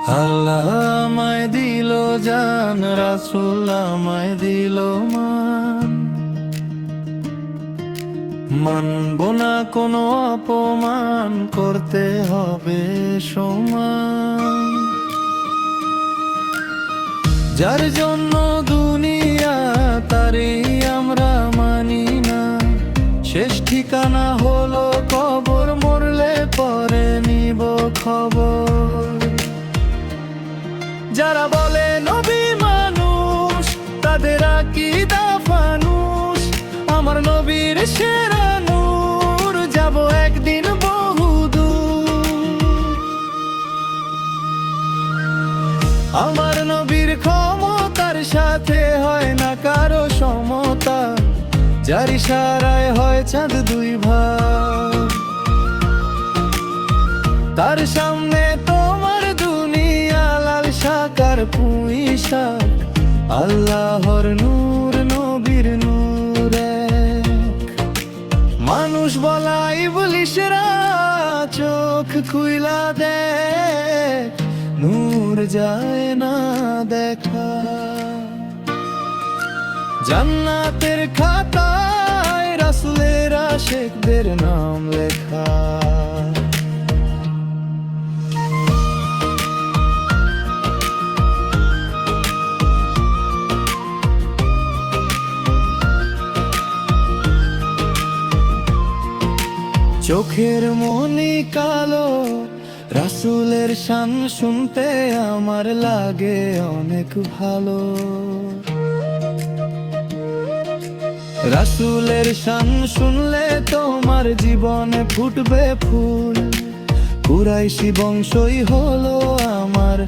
আল্লাহ আমায় দিল জান, রাসূল আমায় দিল মান। মানব না কোনো অপমান, করতে হবে সমান। যার জন্য দুনিয়া তারই আমরা মানি না, শেষ ঠিকানা হলো কবর, মরলে পরে নিব খবর। যারা বলে নবী মানুষ, তাদের আকীদা ফানুস। আমার নবীর সেরা নূর, যাব একদিন বহুদূর। আমার নবীর ক্ষমতার সাথে হয় না কারো সমতা, যার ইশারায় হয় চাঁদ দুই ভাগ। তার সামনে তোমার দুনিয়া লাল শাকার পুঁই শাক। আল্লাহর নূর, নবীর নূর এক। মানুষ বলা ইবলিসরা, চোখ খুইলা দেখ, নূর যায় না দেখা। জান্নাতের খাতায় রাসূলের আশিকদের নাম লেখা। চোখের মনি কালো, রাসূলের শান শুনতে আমার লাগে অনেক ভালো। রাসূলের শান শুনলে তোমার জীবনে ফুটবে ফুল। কুরাইশি বংশই হলো আমার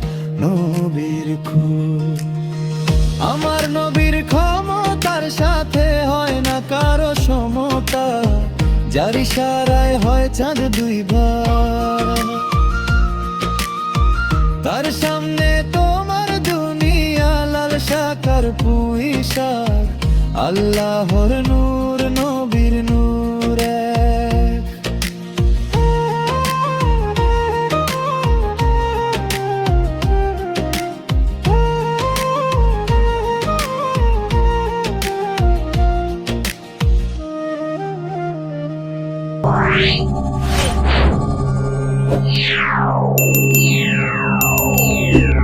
নবীর কুল। আমার নবীর ক্ষমতার সাথে হয় না কারো সমতা, যার ইশারায় হয় চাঁদ দুই ভাগ। তার সামনে তোমার দুনিয়া লাল শাকার পুঁই শাক। আল্লাহর নূর, নবীর নূর এক। Yeah.